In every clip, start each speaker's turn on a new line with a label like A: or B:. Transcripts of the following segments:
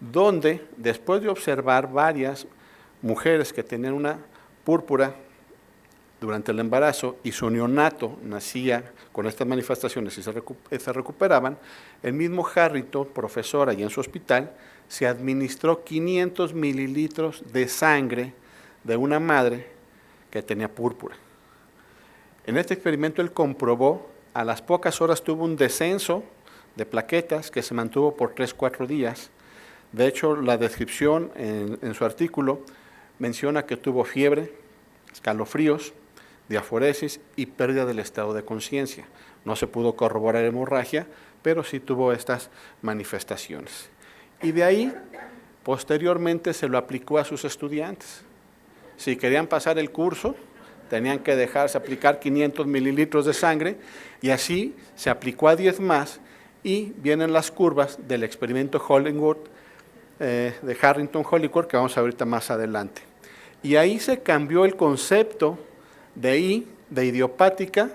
A: donde después de observar varias mujeres que tenían una púrpura durante el embarazo y su neonato nacía con estas manifestaciones y se recuperaban, el mismo Harrington, profesor allá en su hospital, se administró 500 mililitros de sangre de una madre que tenía púrpura. En este experimento él comprobó, a las pocas horas tuvo un descenso de plaquetas que se mantuvo por 3-4 días. De hecho, la descripción en su artículo menciona que tuvo fiebre, escalofríos, diaforesis y pérdida del estado de conciencia. No se pudo corroborar hemorragia, pero sí tuvo estas manifestaciones. Y de ahí, posteriormente, se lo aplicó a sus estudiantes. Si querían pasar el curso, tenían que dejarse aplicar 500 mililitros de sangre, y así se aplicó a 10 más, y vienen las curvas del experimento Hollingworth, de Harrington-Hollingworth, que vamos a ver ahorita más adelante. Y ahí se cambió el concepto de idiopática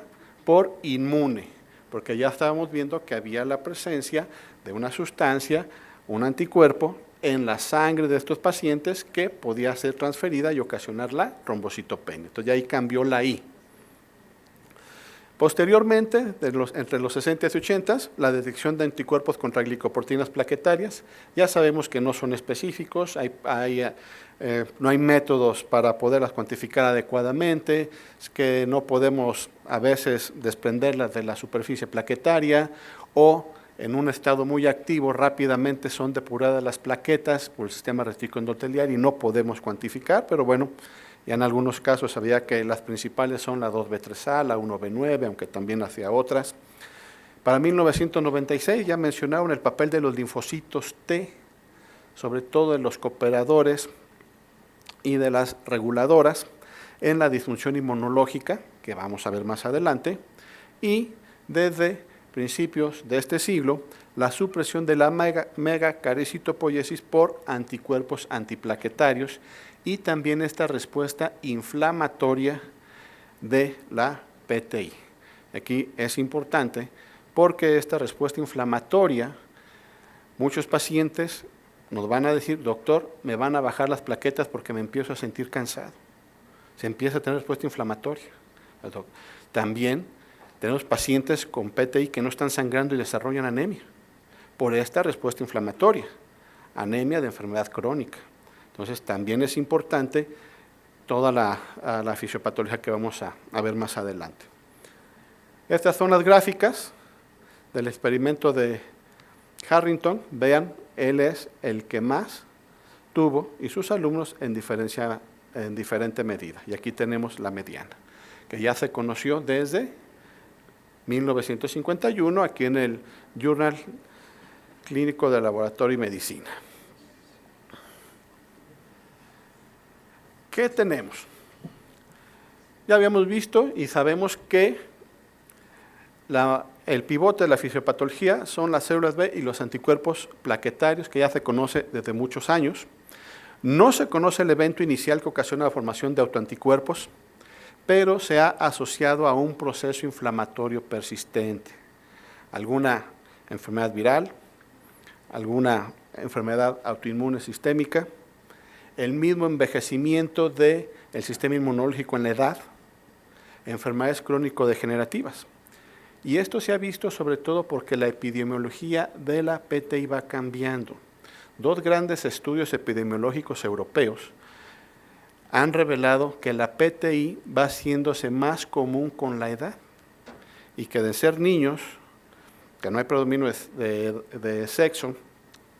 A: por inmune, porque ya estábamos viendo que había la presencia de una sustancia, un anticuerpo, en la sangre de estos pacientes que podía ser transferida y ocasionar la trombocitopenia. Entonces ya ahí cambió la I. Posteriormente, entre los 60 y 80, la detección de anticuerpos contra glicoproteínas plaquetarias. Ya sabemos que no son específicos, no hay métodos para poderlas cuantificar adecuadamente, es que no podemos a veces desprenderlas de la superficie plaquetaria, o en un estado muy activo rápidamente son depuradas las plaquetas por el sistema retículo-endotelial y no podemos cuantificar, pero bueno, ya en algunos casos sabía que las principales son la 2B3A, la 1B9, aunque también hacia otras. Para 1996 ya mencionaron el papel de los linfocitos T, sobre todo de los cooperadores y de las reguladoras en la disfunción inmunológica, que vamos a ver más adelante, y desde principios de este siglo, la supresión de la megacaricitopoiesis por anticuerpos antiplaquetarios y también esta respuesta inflamatoria de la PTI. Aquí es importante porque esta respuesta inflamatoria, muchos pacientes nos van a decir, doctor, me van a bajar las plaquetas porque me empiezo a sentir cansado. Se empieza a tener respuesta inflamatoria. También tenemos pacientes con PTI que no están sangrando y desarrollan anemia por esta respuesta inflamatoria, anemia de enfermedad crónica. Entonces, también es importante toda la fisiopatología que vamos a ver más adelante. Estas son las gráficas del experimento de Harrington. Vean, él es el que más tuvo y sus alumnos en diferente medida. Y aquí tenemos la mediana, que ya se conoció desde 1951 aquí en el Journal Clínico de Laboratorio y Medicina. ¿Qué tenemos? Ya habíamos visto y sabemos que el pivote de la fisiopatología son las células B y los anticuerpos plaquetarios, que ya se conoce desde muchos años. No se conoce el evento inicial que ocasiona la formación de autoanticuerpos, pero se ha asociado a un proceso inflamatorio persistente, alguna enfermedad viral, alguna enfermedad autoinmune sistémica, el mismo envejecimiento del sistema inmunológico en la edad, enfermedades crónico-degenerativas. Y esto se ha visto sobre todo porque la epidemiología de la PTI va cambiando. Dos grandes estudios epidemiológicos europeos han revelado que la PTI va haciéndose más común con la edad y que de ser niños, que no hay predominio de sexo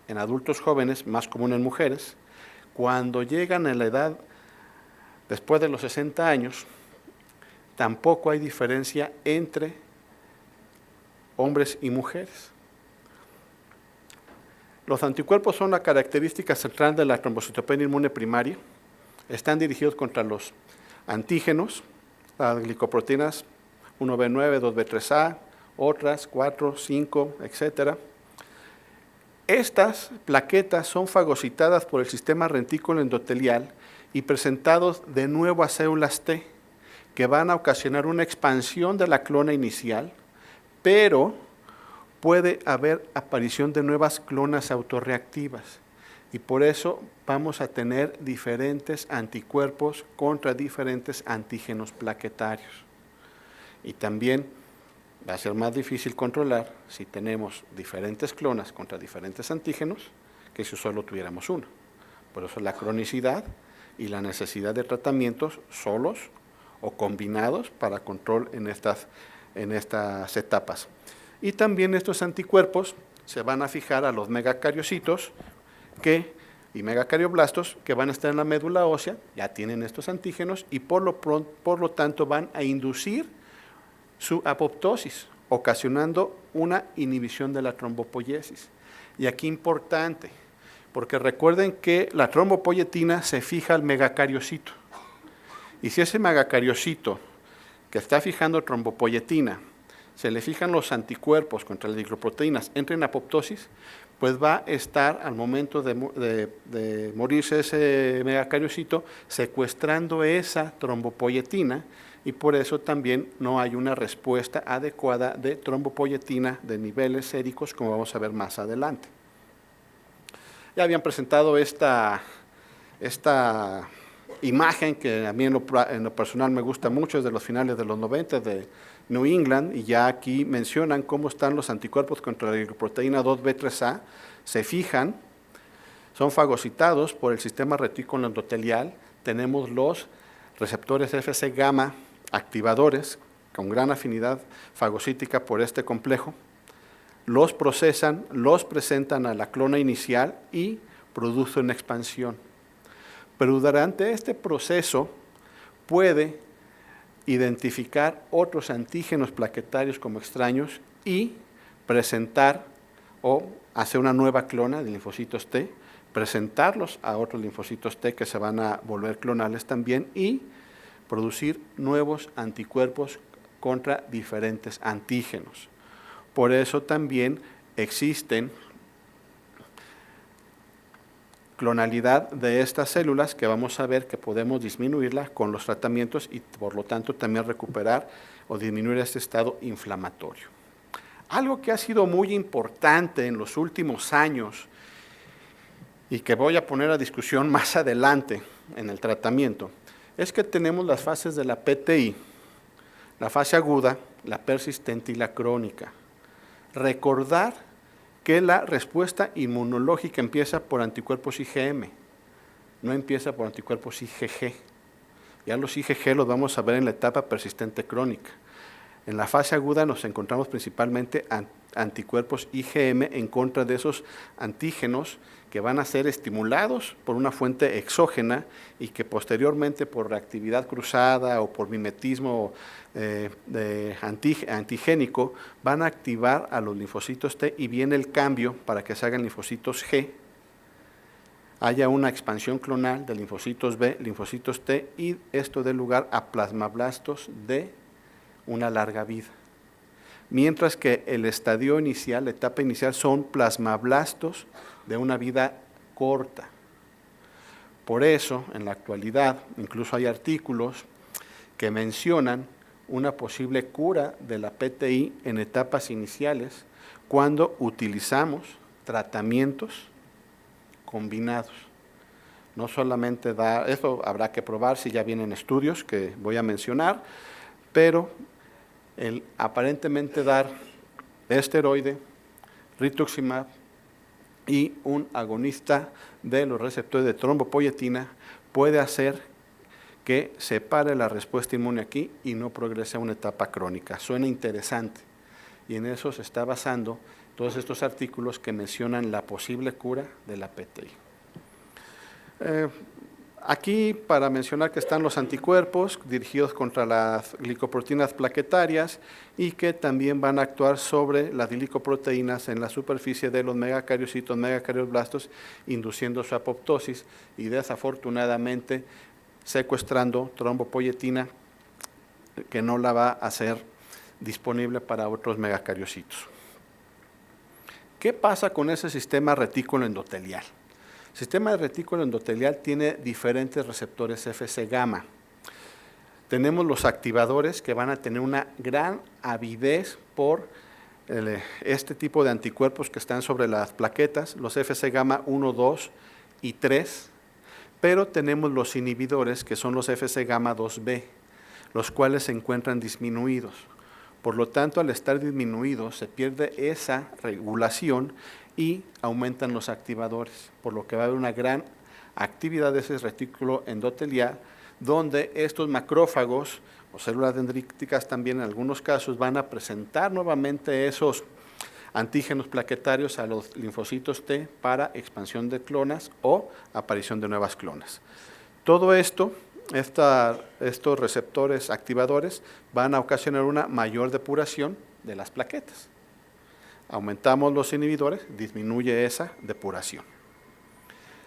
A: en adultos jóvenes, más común en mujeres, cuando llegan a la edad después de los 60 años, tampoco hay diferencia entre hombres y mujeres. Los anticuerpos son la característica central de la trombocitopenia inmune primaria. Están dirigidos contra los antígenos, las glicoproteínas 1B9, 2B3A, otras 4, 5, etc. Estas plaquetas son fagocitadas por el sistema retículo endotelial y presentados de nuevo a células T, que van a ocasionar una expansión de la clona inicial, pero puede haber aparición de nuevas clonas autorreactivas. Y por eso vamos a tener diferentes anticuerpos contra diferentes antígenos plaquetarios. Y también va a ser más difícil controlar si tenemos diferentes clonas contra diferentes antígenos que si solo tuviéramos uno. Por eso la cronicidad y la necesidad de tratamientos solos o combinados para control en estas etapas. Y también estos anticuerpos se van a fijar a los megacariocitos y megacarioblastos que van a estar en la médula ósea, ya tienen estos antígenos y por lo tanto van a inducir su apoptosis, ocasionando una inhibición de la trombopoiesis. Y aquí importante, porque recuerden que la trombopoietina se fija al megacariocito. Y si ese megacariocito que está fijando trombopoietina, se le fijan los anticuerpos contra las glicoproteínas, entra en apoptosis, pues va a estar al momento de morirse ese megacariocito secuestrando esa trombopoietina y por eso también no hay una respuesta adecuada de trombopoietina de niveles séricos, como vamos a ver más adelante. Ya habían presentado esta imagen que a mí en lo personal me gusta mucho, es de los finales de los 90 de New England, y ya aquí mencionan cómo están los anticuerpos contra la glicoproteína 2B3A, se fijan, son fagocitados por el sistema retículo endotelial, tenemos los receptores Fc gamma activadores con gran afinidad fagocítica por este complejo, los procesan, los presentan a la clona inicial y producen expansión. Pero durante este proceso puede identificar otros antígenos plaquetarios como extraños y presentar o hacer una nueva clona de linfocitos T, presentarlos a otros linfocitos T que se van a volver clonales también y producir nuevos anticuerpos contra diferentes antígenos. Por eso también existen clonalidad de estas células que vamos a ver que podemos disminuirla con los tratamientos y por lo tanto también recuperar o disminuir este estado inflamatorio. Algo que ha sido muy importante en los últimos años y que voy a poner a discusión más adelante en el tratamiento es que tenemos las fases de la PTI, la fase aguda, la persistente y la crónica. Recordar que la respuesta inmunológica empieza por anticuerpos IgM, no empieza por anticuerpos IgG. Ya los IgG los vamos a ver en la etapa persistente crónica. En la fase aguda nos encontramos principalmente anticuerpos IgM en contra de esos antígenos que van a ser estimulados por una fuente exógena y que posteriormente por reactividad cruzada o por mimetismo antigénico van a activar a los linfocitos T y viene el cambio para que se hagan linfocitos G, haya una expansión clonal de linfocitos B, linfocitos T y esto dé lugar a plasmablastos de una larga vida. Mientras que el estadio inicial, la etapa inicial, son plasmablastos de una vida corta. Por eso, en la actualidad, incluso hay artículos que mencionan una posible cura de la PTI en etapas iniciales cuando utilizamos tratamientos combinados. No solamente esto habrá que probar si ya vienen estudios que voy a mencionar, pero el aparentemente dar esteroide, rituximab y un agonista de los receptores de trombopoietina puede hacer que separe la respuesta inmune aquí y no progrese a una etapa crónica. Suena interesante y en eso se está basando todos estos artículos que mencionan la posible cura de la PTI. Aquí para mencionar que están los anticuerpos dirigidos contra las glicoproteínas plaquetarias y que también van a actuar sobre las glicoproteínas en la superficie de los megacariocitos, megacarioblastos, induciendo su apoptosis y desafortunadamente secuestrando trombopoietina que no la va a hacer disponible para otros megacariocitos. ¿Qué pasa con ese sistema retículo endotelial? El sistema retículo endotelial tiene diferentes receptores Fc gamma. Tenemos los activadores que van a tener una gran avidez por este tipo de anticuerpos que están sobre las plaquetas, los Fc gamma 1, 2, y 3, pero tenemos los inhibidores que son los Fc gamma 2b, los cuales se encuentran disminuidos. Por lo tanto, al estar disminuidos, se pierde esa regulación y aumentan los activadores, por lo que va a haber una gran actividad de ese retículo endotelial, donde estos macrófagos o células dendríticas también en algunos casos van a presentar nuevamente esos antígenos plaquetarios a los linfocitos T para expansión de clonas o aparición de nuevas clonas. Todo esto, estos receptores activadores van a ocasionar una mayor depuración de las plaquetas. Aumentamos los inhibidores, disminuye esa depuración.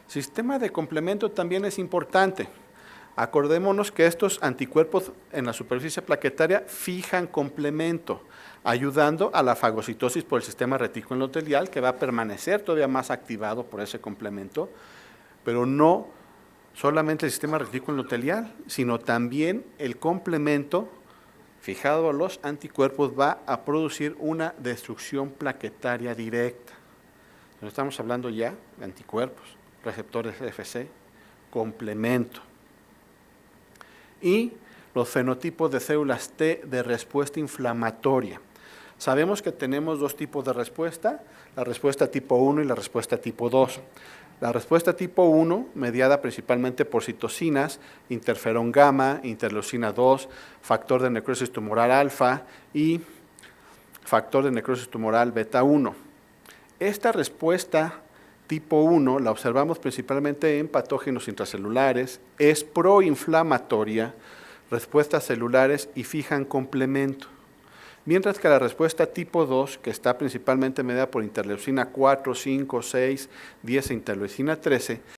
A: Sistema de complemento también es importante. Acordémonos que estos anticuerpos en la superficie plaquetaria fijan complemento, ayudando a la fagocitosis por el sistema retículo endotelial, que va a permanecer todavía más activado por ese complemento, pero no solamente el sistema retículo endotelial, sino también el complemento fijado a los anticuerpos va a producir una destrucción plaquetaria directa. No estamos hablando ya de anticuerpos, receptores Fc, complemento. Y los fenotipos de células T de respuesta inflamatoria. Sabemos que tenemos dos tipos de respuesta, la respuesta tipo 1 y la respuesta tipo 2. La respuesta tipo 1, mediada principalmente por citocinas, interferón gamma, interleucina 2, factor de necrosis tumoral alfa y factor de necrosis tumoral beta 1. Esta respuesta tipo 1 la observamos principalmente en patógenos intracelulares, es proinflamatoria, respuestas celulares y fijan complemento. Mientras que la respuesta tipo 2, que está principalmente mediada por interleucina 4, 5, 6, 10 e interleucina 13,